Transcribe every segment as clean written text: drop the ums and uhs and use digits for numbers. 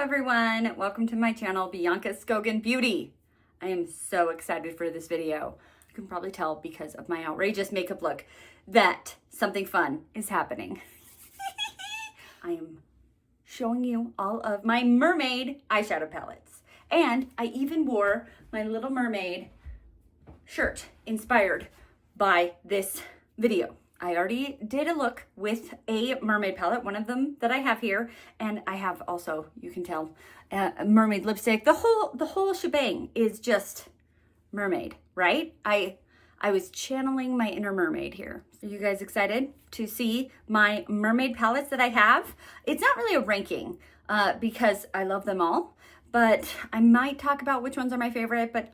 everyone, welcome to my channel, Bianca Skogan Beauty. I am so excited for this video. You can probably tell because of my outrageous makeup look that something fun is happening. I am showing you all of my mermaid eyeshadow palettes. And I even wore my Little Mermaid shirt inspired by this video. I already did a look with a mermaid palette, one of them that I have here, and I have also, you can tell, a mermaid lipstick. The whole shebang is just mermaid, right? I was channeling my inner mermaid here. Are you guys excited to see my mermaid palettes that I have? It's not really a ranking because I love them all, but I might talk about which ones are my favorite, but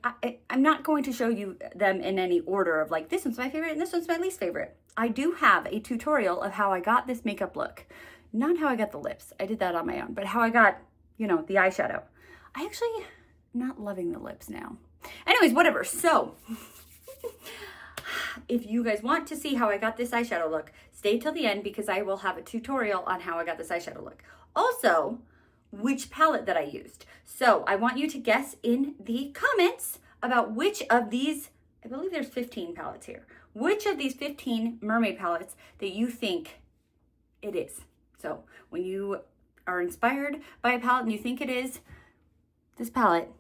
I'm not going to show you them in any order of like, this one's my favorite and this one's my least favorite. I do have a tutorial of how I got this makeup look. Not how I got the lips, I did that on my own, but how I got, you know, the eyeshadow. I actually not loving the lips now. Anyways, whatever, so if you guys want to see how I got this eyeshadow look, stay till the end because I will have a tutorial on how I got this eyeshadow look. Also, which palette that I used. So I want you to guess in the comments about which of these, I believe there's 15 palettes here, which of these 15 mermaid palettes that you think it is. So when you are inspired by a palette and you think it is this palette,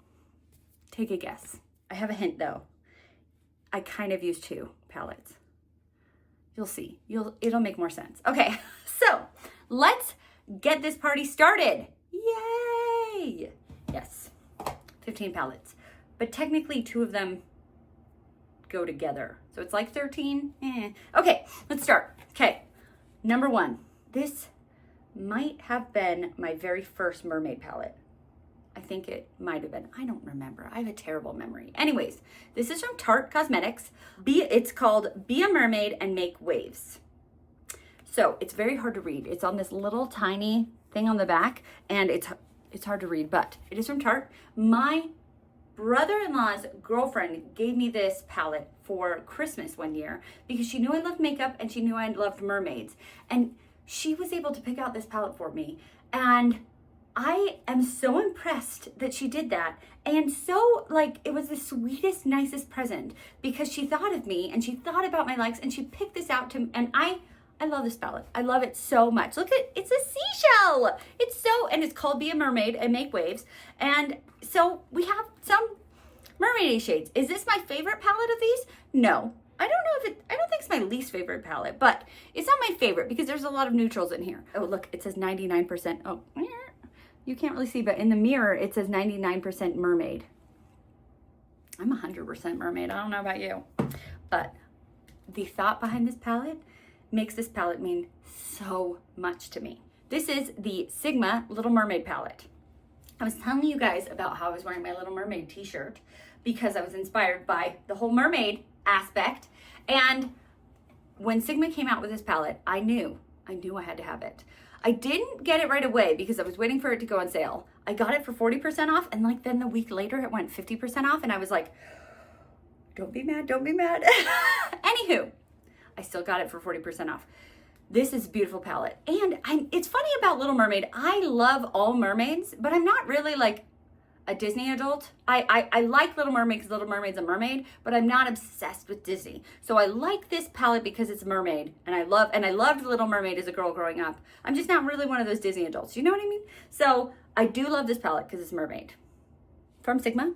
take a guess. I have a hint though. I kind of use two palettes. You'll see, it'll make more sense. Okay, so let's get this party started. Yay! Yes, 15 palettes, but technically two of them go together. So it's like 13. Okay, let's start. Okay, number one. This might have been my very first mermaid palette. I think it might have been. I don't remember. I have a terrible memory. Anyways, this is from Tarte Cosmetics. It's called Be a Mermaid and Make Waves. So it's very hard to read. It's on this little tiny thing on the back, and it's hard to read, but it is from Tarte. My brother-in-law's girlfriend gave me this palette for Christmas one year because she knew I loved makeup and she knew I loved mermaids. And she was able to pick out this palette for me. And I am so impressed that she did that. And so, like, it was the sweetest, nicest present because she thought of me and she thought about my likes and she picked this out to me. And I love this palette. I love it so much. Look at, it's a seashell. And it's called Be a Mermaid and Make Waves. And so we have some mermaid shades. Is this my favorite palette of these? No. I don't think it's my least favorite palette, but it's not my favorite because there's a lot of neutrals in here. Oh, look, it says 99%. Oh, you can't really see, but in the mirror, it says 99% mermaid. I'm 100% mermaid. I don't know about you, but the thought behind this palette makes this palette mean so much to me. This is the Sigma Little Mermaid palette. I was telling you guys about how I was wearing my Little Mermaid t-shirt because I was inspired by the whole mermaid aspect. And when Sigma came out with this palette, I knew I had to have it. I didn't get it right away because I was waiting for it to go on sale. I got it for 40% off, and like then the week later it went 50% off, and I was like, don't be mad, don't be mad. Anywho, I still got it for 40% off. This is a beautiful palette. And it's funny about Little Mermaid. I love all mermaids, but I'm not really like a Disney adult. I like Little Mermaid because Little Mermaid's a mermaid, but I'm not obsessed with Disney. So I like this palette because it's a mermaid, and I loved Little Mermaid as a girl growing up. I'm just not really one of those Disney adults. You know what I mean? So I do love this palette because it's mermaid. From Sigma,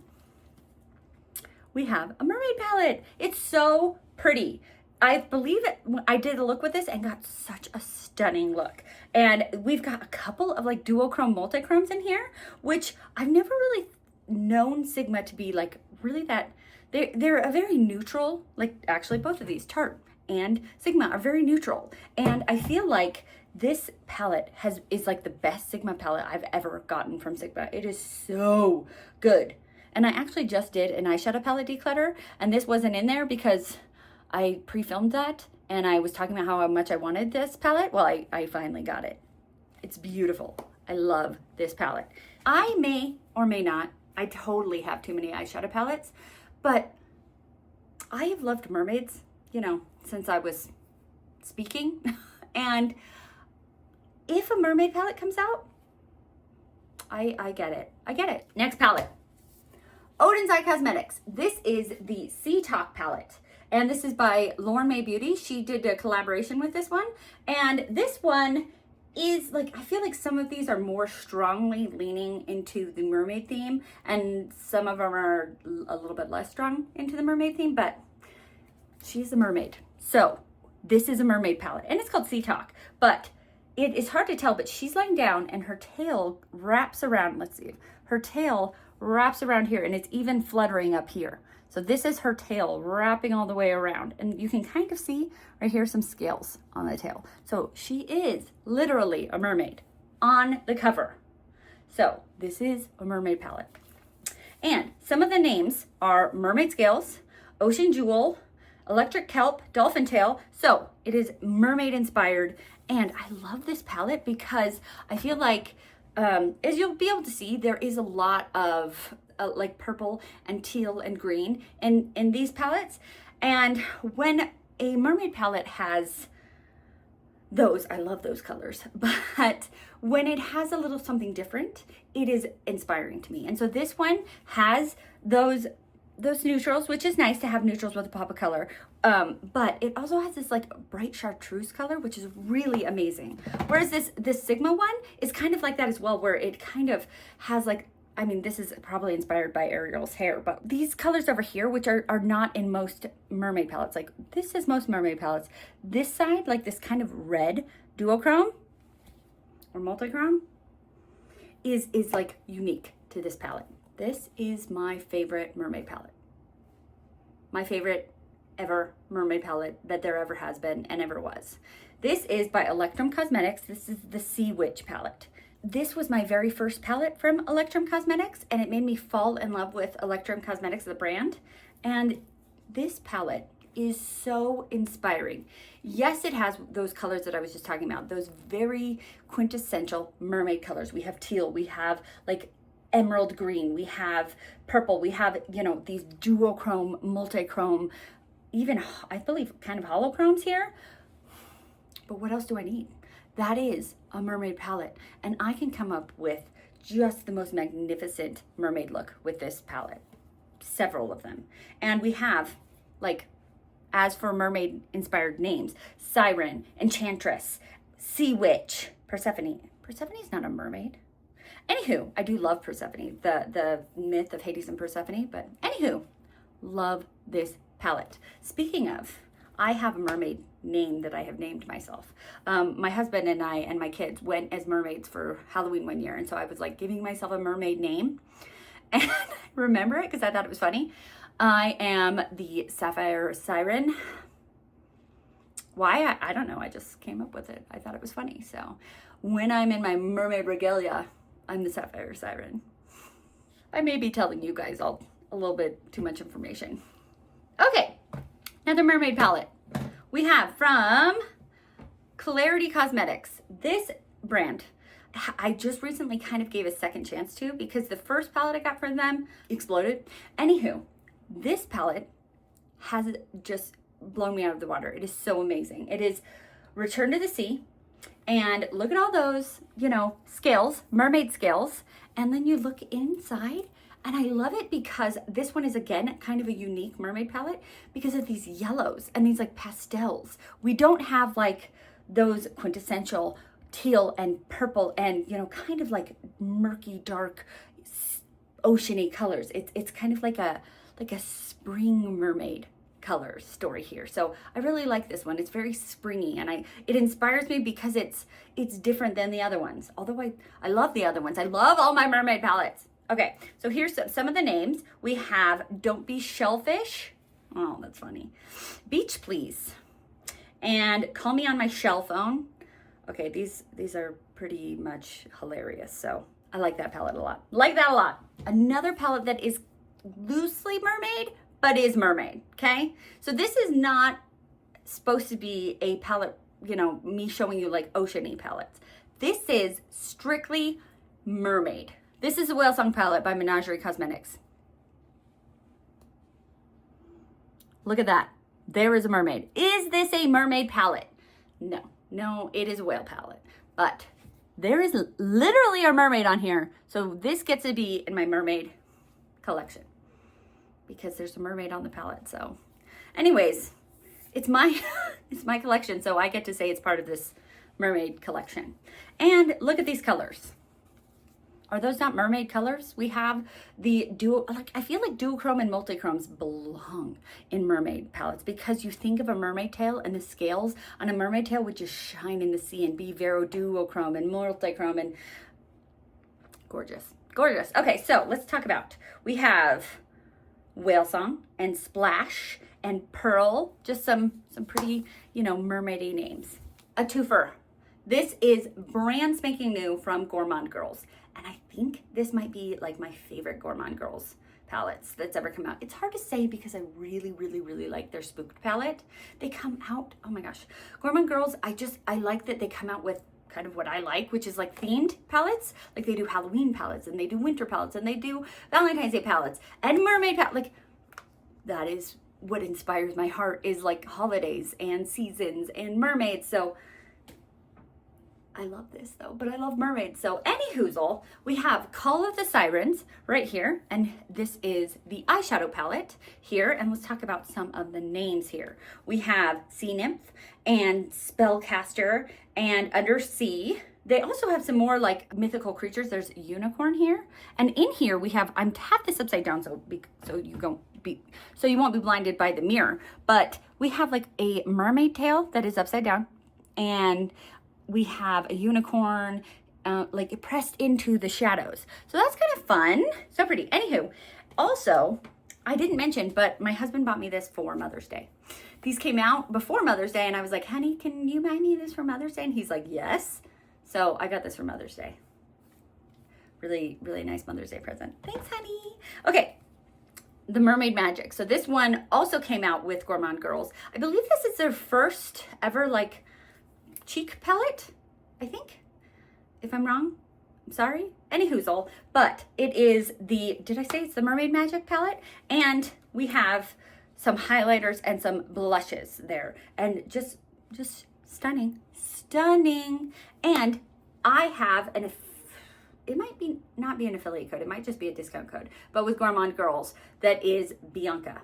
we have a mermaid palette. It's so pretty. I believe it, I did a look with this and got such a stunning look. And we've got a couple of like duochrome multichromes in here, which I've never really known Sigma to be like really that, they're a very neutral, like actually both of these, Tarte and Sigma are very neutral. And I feel like this palette is like the best Sigma palette I've ever gotten from Sigma. It is so good. And I actually just did an eyeshadow palette declutter, and this wasn't in there because I pre-filmed that and I was talking about how much I wanted this palette. Well, I finally got it. It's beautiful. I love this palette. I may or may not, I totally have too many eyeshadow palettes, but I have loved mermaids, you know, since I was speaking. And if a mermaid palette comes out, I get it. I get it. Next palette. Oden's Eye Cosmetics. This is the Sea Talk palette. And this is by Lauren May Beauty. She did a collaboration with this one. And this one is like, I feel like some of these are more strongly leaning into the mermaid theme. And some of them are a little bit less strong into the mermaid theme. But she's a mermaid. So this is a mermaid palette. And it's called Sea Talk. But it is hard to tell. But she's laying down and her tail wraps around. Let's see. Her tail wraps around here. And it's even fluttering up here. So this is her tail wrapping all the way around. And you can kind of see right here some scales on the tail. So she is literally a mermaid on the cover. So this is a mermaid palette. And some of the names are Mermaid Scales, Ocean Jewel, Electric Kelp, Dolphin Tail. So it is mermaid inspired. And I love this palette because I feel like, as you'll be able to see, there is a lot of like purple and teal and green in these palettes. And when a mermaid palette has those, I love those colors, but when it has a little something different, it is inspiring to me. And so this one has those neutrals, which is nice to have neutrals with a pop of color. But it also has this like bright chartreuse color, which is really amazing. Whereas this Sigma one is kind of like that as well, where it kind of has like, I mean, this is probably inspired by Ariel's hair, but these colors over here, which are not in most mermaid palettes, like this is most mermaid palettes. This side, like this kind of red duochrome or multichrome is like unique to this palette. This is my favorite mermaid palette. My favorite ever mermaid palette that there ever has been and ever was. This is by Electrum Cosmetics. This is the Sea Witch palette. This was my very first palette from Electrum Cosmetics, and it made me fall in love with Electrum Cosmetics, the brand. And this palette is so inspiring. Yes, it has those colors that I was just talking about, those very quintessential mermaid colors. We have teal, we have like emerald green, we have purple, we have, you know, these duochrome, multichrome, even I believe kind of holochromes here. But what else do I need? That is a mermaid palette, and I can come up with just the most magnificent mermaid look with this palette, several of them. And we have, like, as for mermaid inspired names, Siren, Enchantress, Sea Witch, Persephone. Persephone's not a mermaid. Anywho, I do love Persephone, the myth of Hades and Persephone, but anywho, love this palette. Speaking of, I have a mermaid name that I have named myself. My husband and I and my kids went as mermaids for Halloween one year, and so I was like giving myself a mermaid name, and I remember it because I thought it was funny. I am the Sapphire Siren. Why? I don't know. I just came up with it. I thought it was funny. So when I'm in my mermaid regalia, I'm the Sapphire Siren. I may be telling you guys all a little bit too much information. Okay, another mermaid palette. We have from Klarity Cosmetics. This brand, I just recently kind of gave a second chance to because the first palette I got from them exploded. Anywho, this palette has just blown me out of the water. It is so amazing. It is Return to the Sea. And look at all those, you know, scales, mermaid scales. And then you look inside. And I love it because this one is, again, kind of a unique mermaid palette because of these yellows and these like pastels. We don't have like those quintessential teal and purple and, you know, kind of like murky, dark, oceany colors. It's kind of like a spring mermaid color story here. So I really like this one. It's very springy and it inspires me because it's different than the other ones. Although I love the other ones. I love all my mermaid palettes. Okay, so here's some of the names. We have Don't Be Shellfish. Oh, that's funny. Beach Please. And Call Me on My Shell Phone. Okay, these are pretty much hilarious. So I like that palette a lot. Like that a lot. Another palette that is loosely mermaid, but is mermaid, okay? So this is not supposed to be a palette, you know, me showing you like oceany palettes. This is strictly mermaid. This is a Whalesong palette by Menagerie Cosmetics. Look at that. There is a mermaid. Is this a mermaid palette? No, it is a whale palette. But there is literally a mermaid on here. So this gets to be in my mermaid collection because there's a mermaid on the palette. So anyways, it's my, it's my collection. So I get to say it's part of this mermaid collection. And look at these colors. Are those not mermaid colors? We have the duo, like I feel like duochrome and multichromes belong in mermaid palettes because you think of a mermaid tail and the scales on a mermaid tail would just shine in the sea and be very duochrome and multichrome and gorgeous, gorgeous. Okay, so let's talk about, we have Whalesong and Splash and Pearl, just some pretty, you know, mermaidy names. A twofer. This is brand spanking new from Gourmande Girls. And I think this might be like my favorite Gourmande Girls palettes that's ever come out. It's hard to say because I really, really, really like their Spooked palette. They come out, oh my gosh. Gourmande Girls, I like that they come out with kind of what I like, which is like themed palettes. Like they do Halloween palettes and they do winter palettes and they do Valentine's Day palettes and mermaid palettes. Like that is what inspires my heart, is like holidays and seasons and mermaids. So I love this though, but I love mermaids. So anyhoozle, we have Call of the Sirens right here. And this is the eyeshadow palette here. And let's talk about some of the names here. We have Sea Nymph and Spellcaster and Undersea. They also have some more like mythical creatures. There's unicorn here. And in here we have, I'm tapped this upside down so you won't be blinded by the mirror. But we have like a mermaid tail that is upside down. And we have a unicorn like pressed into the shadows. So that's kind of fun. So pretty. Anywho, also, I didn't mention, but my husband bought me this for Mother's Day. These came out before Mother's Day and I was like, honey, can you buy me this for Mother's Day? And he's like, yes. So I got this for Mother's Day. Really, really nice Mother's Day present. Thanks, honey. Okay. The Mermaid Magic. So this one also came out with Gourmande Girls. I believe this is their first ever like cheek palette, I think. If I'm wrong, I'm sorry. Anyhoozle, but it is the, did I say it's the Mermaid Magic palette? And we have some highlighters and some blushes there. And just stunning, stunning. And I have it might be not be an affiliate code. It might just be a discount code, but with Gourmande Girls, that is Bianca.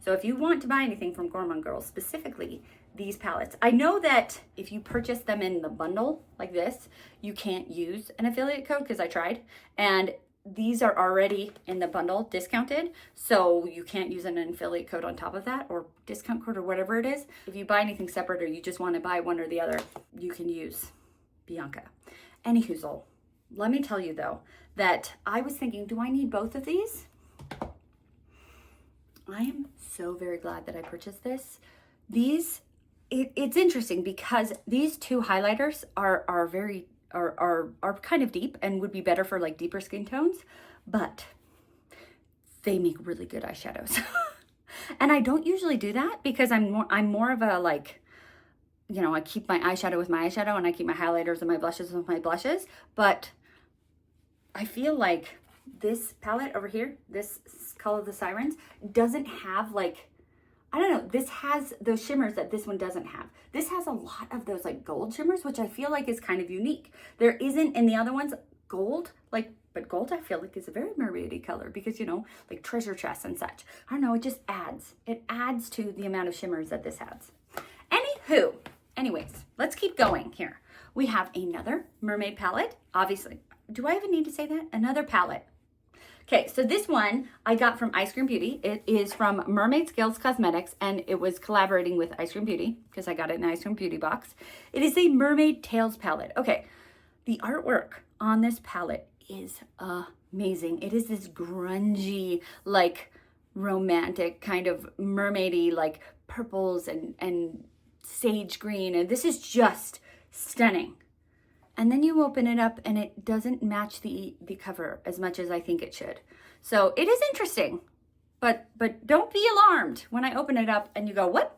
So if you want to buy anything from Gourmande Girls, specifically these palettes, I know that if you purchase them in the bundle like this, you can't use an affiliate code because I tried, and these are already in the bundle discounted, so you can't use an affiliate code on top of that or discount code or whatever it is. If you buy anything separate or you just want to buy one or the other, you can use Bianca. Anyhoozle, let me tell you though that I was thinking, do I need both of these? I am so very glad that I purchased this. These, it's interesting because these two highlighters are kind of deep and would be better for like deeper skin tones, but they make really good eyeshadows. And I don't usually do that because I'm more of a like, you know, I keep my eyeshadow with my eyeshadow and I keep my highlighters and my blushes with my blushes. But I feel like this palette over here, this Call of the Sirens, doesn't have like, I don't know, this has those shimmers that this one doesn't have. This has a lot of those like gold shimmers, which I feel like is kind of unique. There isn't in the other ones gold, like, but gold I feel like is a very mermaidy color because, you know, like treasure chests and such. I don't know, it just adds. It adds to the amount of shimmers that this has. Anywho, anyways, let's keep going here. We have another mermaid palette, obviously. Do I even need to say that? Another palette. Okay, so this one I got from Eyescream Beauty. It is from Mermaid Skills Cosmetics, and it was collaborating with Eyescream Beauty because I got it in the Eyescream Beauty box. It is a Mermaid Tails palette. Okay, the artwork on this palette is amazing. It is this grungy, like romantic kind of mermaidy, like purples and sage green, and this is just stunning. And then you open it up and it doesn't match the cover as much as I think it should. So it is interesting, but don't be alarmed when I open it up and you go, what?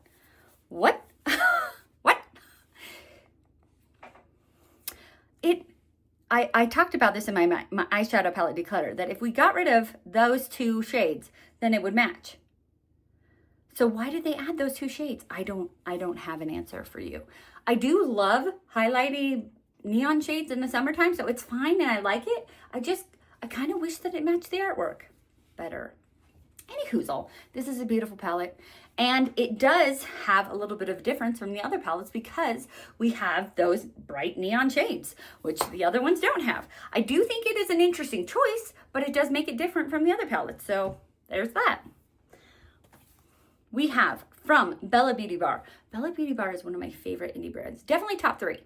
What? What? I talked about this in my eyeshadow palette declutter, that if we got rid of those two shades, then it would match. So why did they add those two shades? I don't have an answer for you. I do love highlighting neon shades in the summertime, so it's fine and I like it. I kind of wish that it matched the artwork better. Anyhoozle, this is a beautiful palette, and it does have a little bit of difference from the other palettes because we have those bright neon shades, which the other ones don't have. I do think it is an interesting choice, but it does make it different from the other palettes, so there's that. We have from Bellabeautébar. Bellabeautébar is one of my favorite indie brands, definitely top 3.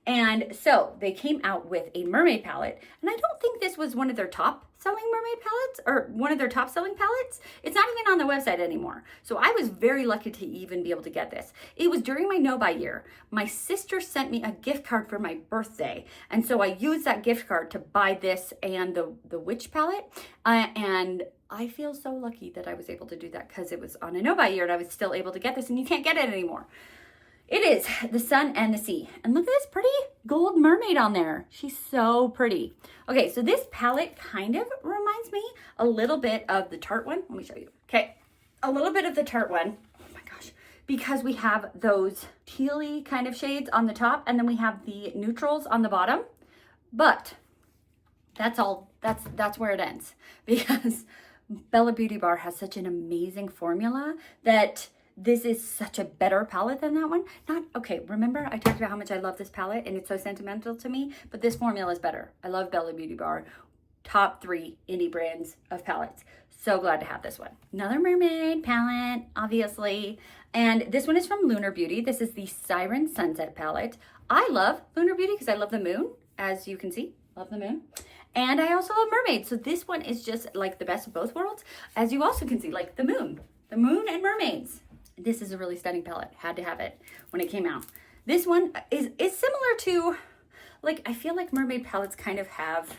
And so they came out with a mermaid palette, and I don't think this was one of their top selling mermaid palettes or one of their top selling palettes. It's not even on the website anymore. So I was very lucky to even be able to get this. It was during my no-buy year. My sister sent me a gift card for my birthday. And so I used that gift card to buy this and the witch palette. And I feel so lucky that I was able to do that because it was on a no-buy year and I was still able to get this, and you can't get it anymore. It is the sun and the sea. And look at this pretty gold mermaid on there. She's so pretty. Okay, so this palette kind of reminds me a little bit of the Tarte one. Let me show you. Okay, a little bit of the Tarte one. Oh my gosh. Because we have those tealy kind of shades on the top, and then we have the neutrals on the bottom. But that's all, that's where it ends. Because Bellabeautébar has such an amazing formula that this is such a better palette than that one. Okay, remember I talked about how much I love this palette and it's so sentimental to me, but this formula is better. I love Bellabeautébar. Top 3 indie brands of palettes. So glad to have this one. Another mermaid palette, obviously. And this one is from Lunar Beauty. This is the Siren Sunset palette. I love Lunar Beauty because I love the moon, as you can see. Love the moon. And I also love mermaids. So this one is just like the best of both worlds. As you also can see, like the moon and mermaids. This is a really stunning palette. Had to have it when it came out. This one is similar to, like, I feel like mermaid palettes kind of have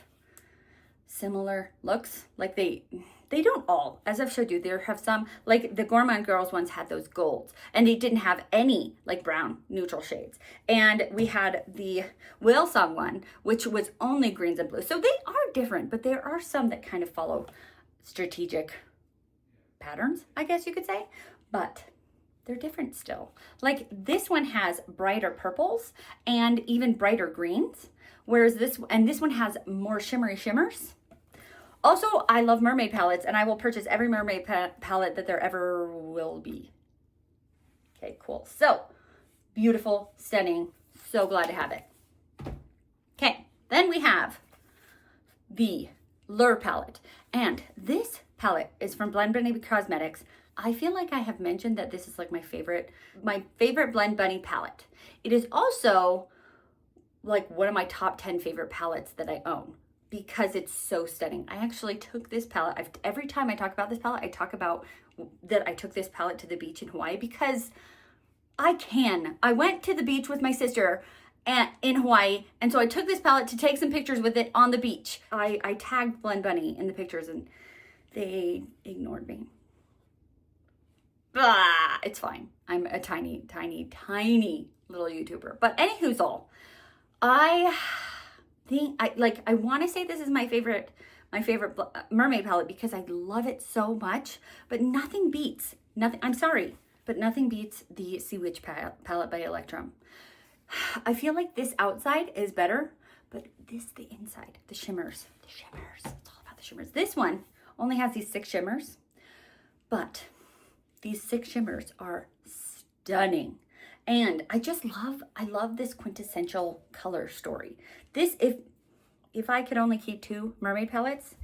similar looks. Like they don't all, as I've showed you, there have some, like the Gourmande girls ones had those golds and they didn't have any like brown neutral shades. And we had the Whalesong one, which was only greens and blues. So they are different, but there are some that kind of follow strategic patterns, I guess you could say, but they're different still. Like this one has brighter purples and even brighter greens, whereas this one has more shimmery shimmers. Also, I love mermaid palettes and I will purchase every mermaid palette that there ever will be. Okay, cool. So beautiful, stunning, so glad to have it. Okay, then we have the Lure palette, and this palette is from Blend Bunny Cosmetics. I feel like I have mentioned that this is like my favorite Blend Bunny palette. It is also like one of my top 10 favorite palettes that I own because it's so stunning. I actually took this palette. Every time I talk about this palette, I talk about that I took this palette to the beach in Hawaii because I went to the beach with my sister in Hawaii, and so I took this palette to take some pictures with it on the beach. I tagged Blend Bunny in the pictures and they ignored me. It's fine. I'm a tiny, tiny, tiny little YouTuber. But anyhoozle, I think I want to say this is my favorite mermaid palette because I love it so much, but nothing beats the Sea Witch palette by Electrum. I feel like this outside is better, but the inside, the shimmers, it's all about the shimmers. This one only has these 6 shimmers, but these 6 shimmers are stunning. And I love this quintessential color story. This, if I could only keep 2 mermaid palettes,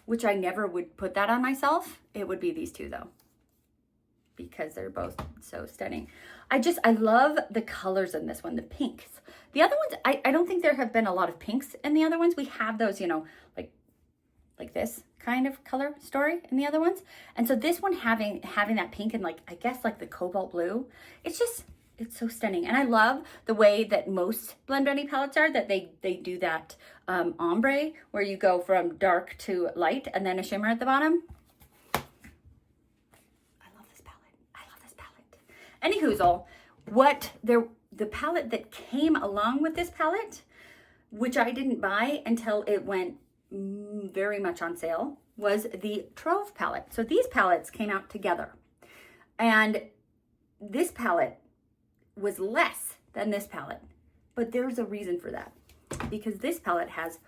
which I never would put that on myself, it would be these 2 though, because they're both so stunning. I love the colors in this one, the pinks. The other ones, I don't think there have been a lot of pinks in the other ones. We have those, you know, like this kind of color story in the other ones. And so this one having that pink and like, I guess like the cobalt blue, it's so stunning. And I love the way that most Blend Bunny palettes are, that they do that ombre where you go from dark to light and then a shimmer at the bottom. I love this palette. Anyhoozle, the palette that came along with this palette, which I didn't buy until it went very much on sale, was the Trove palette. So these palettes came out together, and this palette was less than this palette But there's a reason for that, because this palette has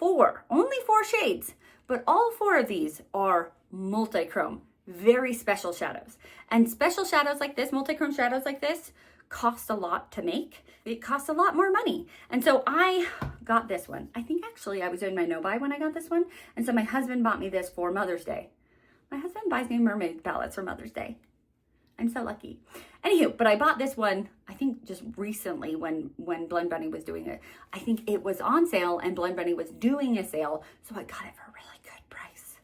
only four shades, but all four of these are multi-chrome, very special shadows. And special shadows like this, multi-chrome shadows like this, cost a lot to make. It costs a lot more money. And so I got this one. I think actually I was doing my no-buy when I got this one. And so my husband bought me this for Mother's Day. My husband buys me mermaid palettes for Mother's Day. I'm so lucky. Anywho, but I bought this one, I think just recently when Blend Bunny was doing it. I think it was on sale and Blend Bunny was doing a sale. So I got it for a really good price.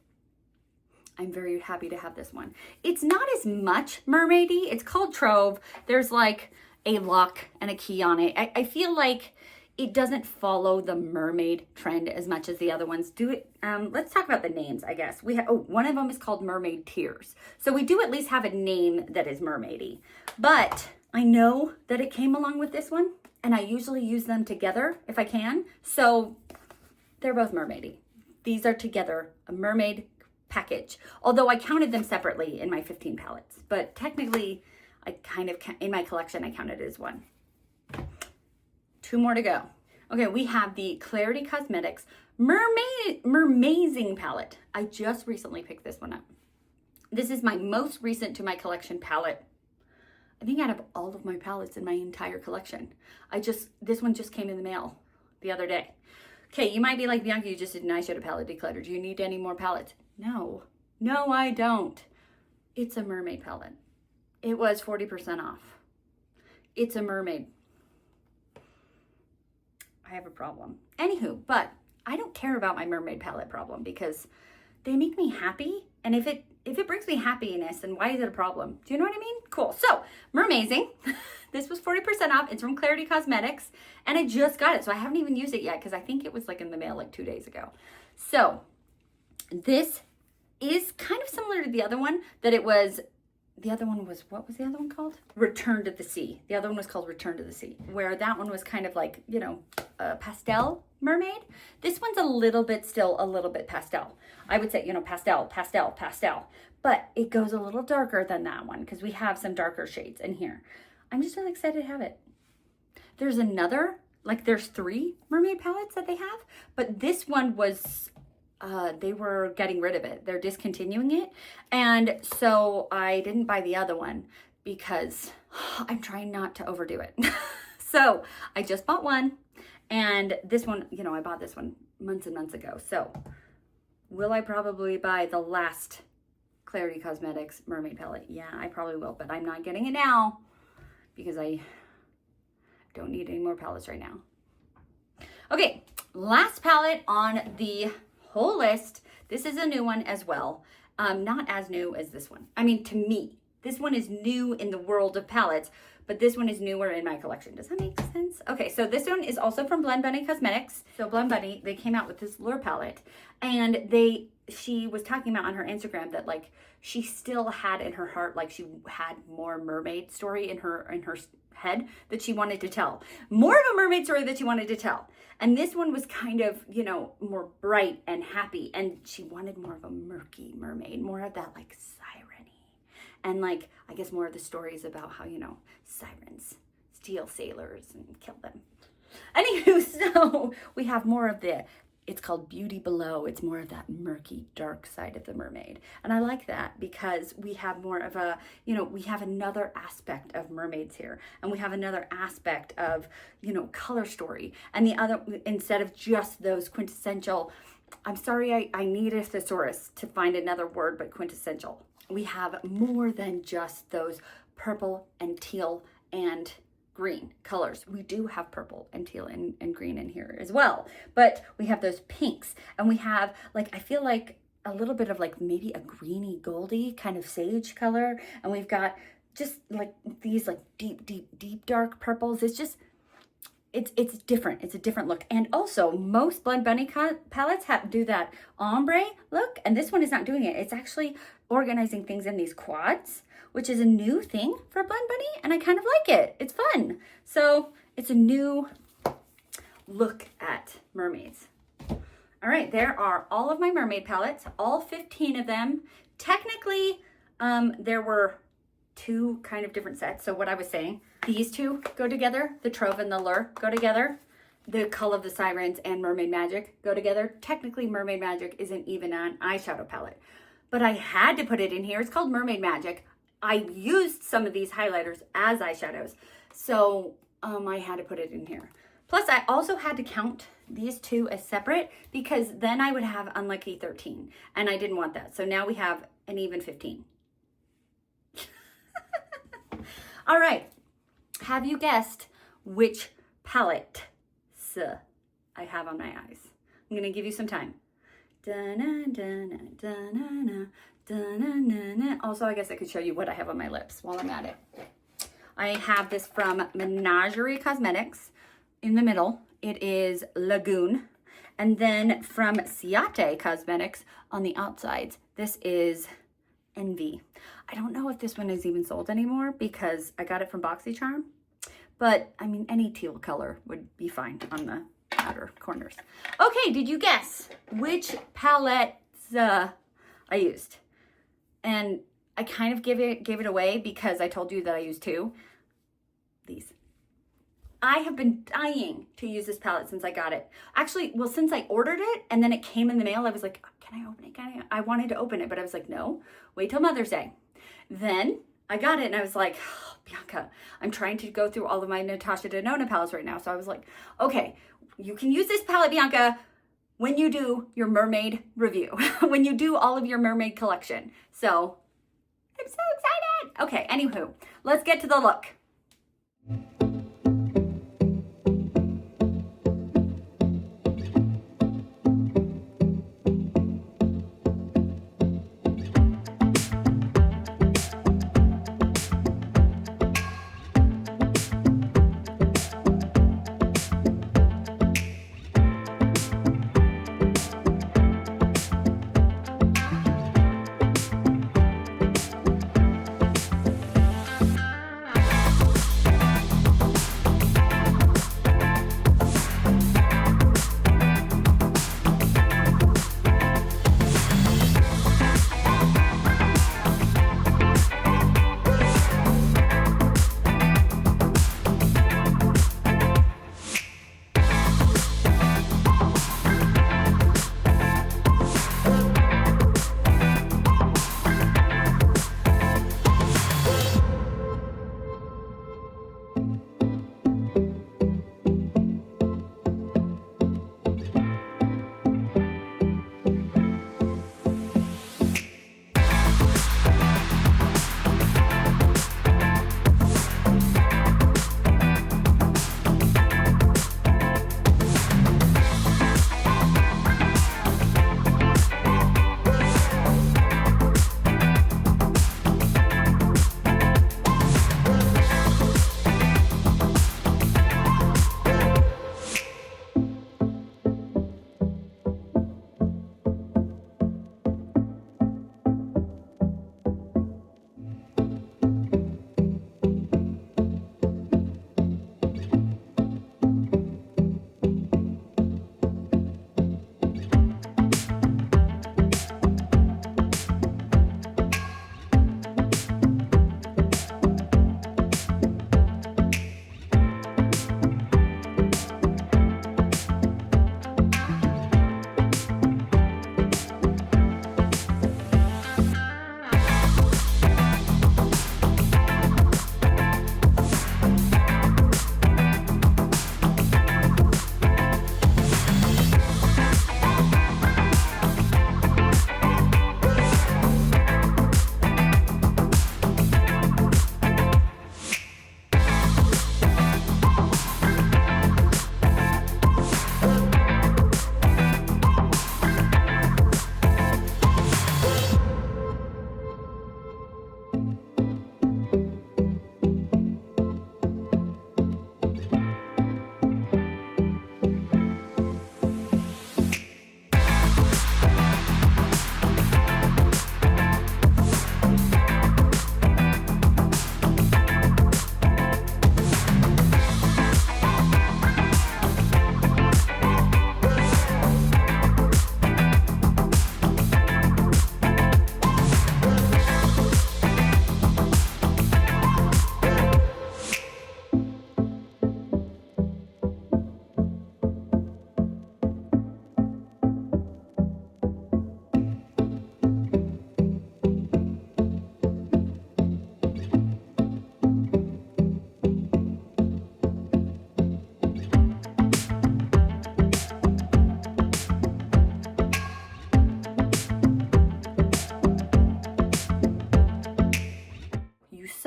I'm very happy to have this one. It's not as much mermaidy. It's called Trove. There's like a lock and a key on it. I feel like it doesn't follow the mermaid trend as much as the other ones do it. Let's talk about the names, I guess. We have, one of them is called Mermaid Tears. So we do at least have a name that is mermaidy. But I know that it came along with this one, and I usually use them together if I can. So they're both mermaidy. These are together, a mermaid package. Although I counted them separately in my 15 palettes. But technically, I kind of, in my collection, I counted it as one. 2 more to go. Okay, we have the Klarity Kosmetics Mermazing palette. I just recently picked this one up. This is my most recent to my collection palette. I think out of all of my palettes in my entire collection. This one just came in the mail the other day. Okay, you might be like, Bianca, you just did an eyeshadow palette declutter. Do you need any more palettes? No, I don't. It's a mermaid palette. It was 40% off. It's a mermaid. I have a problem. Anywho, but I don't care about my mermaid palette problem because they make me happy. And if it brings me happiness, then why is it a problem? Do you know what I mean? Cool. So, Mermazing. This was 40% off. It's from Klarity Kosmetics. And I just got it. So I haven't even used it yet because I think it was like in the mail like 2 days ago. So, this is kind of similar to the other one that it was. The other one was, what was the other one called? Return to the Sea. The other one was called Return to the Sea, where that one was kind of like, you know, a pastel mermaid. This one's still a little bit pastel. I would say, you know, pastel. But it goes a little darker than that one because we have some darker shades in here. I'm just really excited to have it. There's another, like there's 3 mermaid palettes that they have, but this one was they were getting rid of it. They're discontinuing it. And so I didn't buy the other one because I'm trying not to overdo it. So I just bought one. And this one, you know, I bought this one months and months ago. So will I probably buy the last Klarity Kosmetics mermaid palette? Yeah, I probably will, but I'm not getting it now because I don't need any more palettes right now. Okay, last palette on the whole list. This is a new one as well. Not as new as this one. I mean, to me, this one is new in the world of palettes, but this one is newer in my collection. Does that make sense? Okay, so this one is also from Blend Bunny Cosmetics. So Blend Bunny, they came out with this Lure palette, and she was talking about on her Instagram that like she still had in her heart, like she had more mermaid story in her head that she wanted to tell. More of a mermaid story that she wanted to tell. And this one was kind of, you know, more bright and happy. And she wanted more of a murky mermaid, more of that like siren-y. And like, I guess more of the stories about how, you know, sirens steal sailors and kill them. Anywho, so we have more of it's called Beauty Below. It's more of that murky, dark side of the mermaid. And I like that because we have more of a, you know, we have another aspect of mermaids here. And we have another aspect of, you know, color story. And the other, instead of just those quintessential, I'm sorry, I need a thesaurus to find another word, but quintessential. We have more than just those purple and teal and green colors. We do have purple and teal and green in here as well, but we have those pinks, and we have like, I feel like a little bit of like maybe a greeny goldy kind of sage color, and we've got just like these like deep dark purples. It's just, it's different. It's a different look. And also most Blend Bunny palettes do that ombre look, and this one is not doing it. It's actually organizing things in these quads, which is a new thing for Blend Bunny, and I kind of like it. It's fun. So it's a new look at mermaids. All right, there are all of my mermaid palettes, all 15 of them. Technically, there were 2 kind of different sets. So what I was saying, These two go together. The Trove and the Lure go together. The Cull of the Sirens and Mermaid Magic go together. Technically, Mermaid Magic isn't even an eyeshadow palette, but I had to put it in here. It's called Mermaid Magic. I used some of these highlighters as eyeshadows, so I had to put it in here. Plus, I also had to count these two as separate because then I would have unlucky 13, and I didn't want that. So now we have an even 15. All right. Have you guessed which palette I have on my eyes? I'm going to give you some time. Also, I guess I could show you what I have on my lips while I'm at it. I have this from Menagerie Cosmetics. In the middle, it is Lagoon. And then from Tarte Cosmetics on the outsides, this is Envy. I don't know if this one is even sold anymore because I got it from BoxyCharm. But, I mean, any teal color would be fine on the outer corners. Okay, did you guess which palettes I used? And I kind of gave it away because I told you that I used two. These. I have been dying to use this palette since I got it. Actually, well, since I ordered it and then it came in the mail, I was like, can I open it? I wanted to open it, but I was like, no, wait till Mother's Day. Then I got it and I was like, oh, Bianca, I'm trying to go through all of my Natasha Denona palettes right now. So I was like, okay, you can use this palette, Bianca, when you do your mermaid review, when you do all of your mermaid collection. So I'm so excited. Okay, anywho, let's get to the look.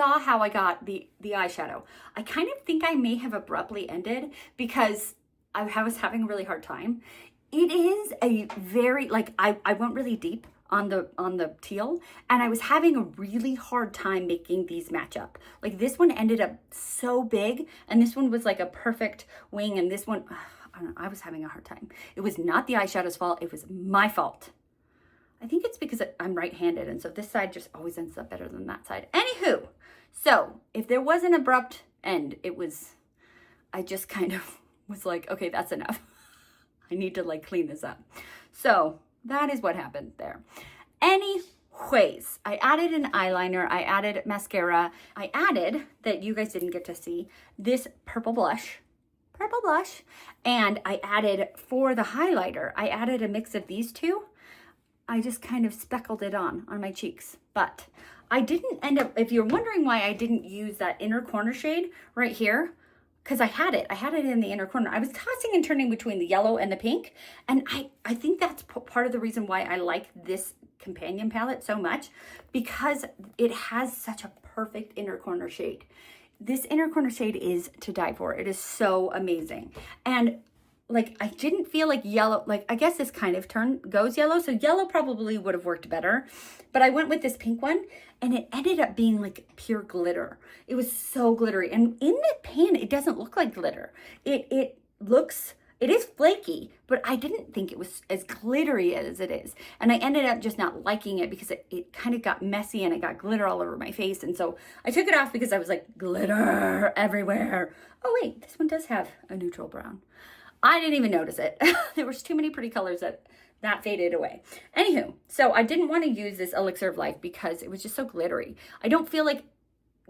saw how I got the eyeshadow. I kind of think I may have abruptly ended because I was having a really hard time. It is a very, like, I went really deep on the teal, and I was having a really hard time making these match up. Like, this one ended up so big, and this one was like a perfect wing, and this one, I don't know, I was having a hard time. It was not the eyeshadow's fault, it was my fault. I think it's because I'm right-handed, and so this side just always ends up better than that side. Anywho, so if there was an abrupt end, I just kind of was like, okay, that's enough. I need to like clean this up. So that is what happened there. Anyways, I added an eyeliner, I added mascara, I added, that you guys didn't get to see, this purple blush, and I added, for the highlighter, I added a mix of these two. I just kind of speckled it on my cheeks, but I didn't end up, if you're wondering why I didn't use that inner corner shade right here, because I had it in the inner corner. I was tossing and turning between the yellow and the pink, and I think that's part of the reason why I like this companion palette so much, because it has such a perfect inner corner shade. This inner corner shade is to die for. It is so amazing. And like, I didn't feel like yellow, like, I guess this kind of goes yellow, so yellow probably would have worked better, but I went with this pink one, and it ended up being like pure glitter. It was so glittery, and in the pan, it doesn't look like glitter. It is flaky, but I didn't think it was as glittery as it is, and I ended up just not liking it because it kind of got messy, and it got glitter all over my face, and so I took it off because I was like, glitter everywhere. Oh wait, this one does have a neutral brown. I didn't even notice it. There was too many pretty colors that faded away. Anywho, so I didn't want to use this Elixir of Life because it was just so glittery. I don't feel like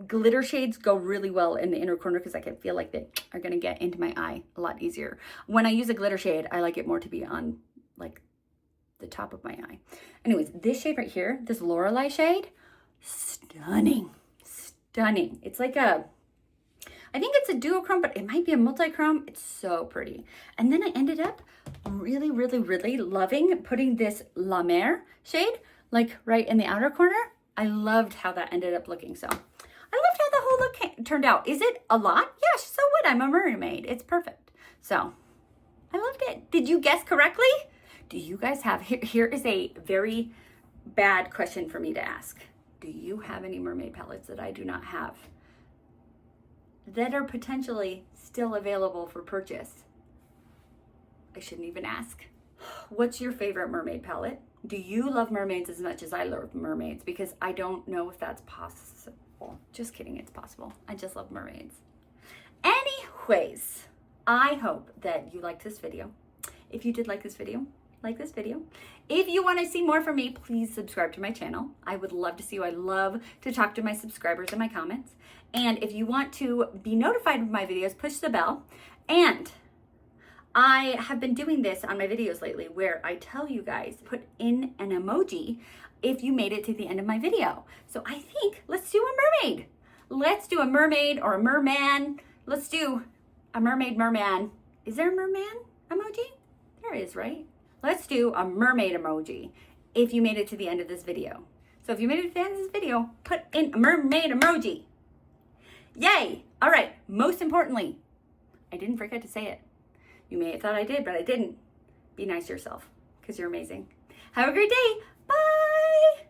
glitter shades go really well in the inner corner because I can feel like they are going to get into my eye a lot easier. When I use a glitter shade, I like it more to be on like the top of my eye. Anyways, this shade right here, this Lorelei shade, stunning. It's like I think it's a duochrome, but it might be a multi-chrome. It's so pretty. And then I ended up really loving putting this La Mer shade, like right in the outer corner. I loved how that ended up looking. So I loved how the whole look turned out. Is it a lot? Yeah, so what? I'm a mermaid. It's perfect. So I loved it. Did you guess correctly? Do you guys have, here is a very bad question for me to ask. Do you have any mermaid palettes that I do not have that are potentially still available for purchase? I shouldn't even ask. What's your favorite mermaid palette? Do you love mermaids as much as I love mermaids? Because I don't know if that's possible. Just kidding, it's possible. I just love mermaids. Anyways, I hope that you liked this video. If you did like this video, like this video. If you want to see more from me, please subscribe to my channel. I would love to see you. I love to talk to my subscribers in my comments. And if you want to be notified of my videos, push the bell. And I have been doing this on my videos lately where I tell you guys, put in an emoji if you made it to the end of my video. So I think let's do a mermaid. Let's do a mermaid or a merman. Let's do a merman. Is there a merman emoji? There is, right? Let's do a mermaid emoji if you made it to the end of this video. So if you made it to the end of this video, put in a mermaid emoji. Yay! All right, most importantly, I didn't forget to say it. You may have thought I did, but I didn't. Be nice to yourself because you're amazing. Have a great day. Bye!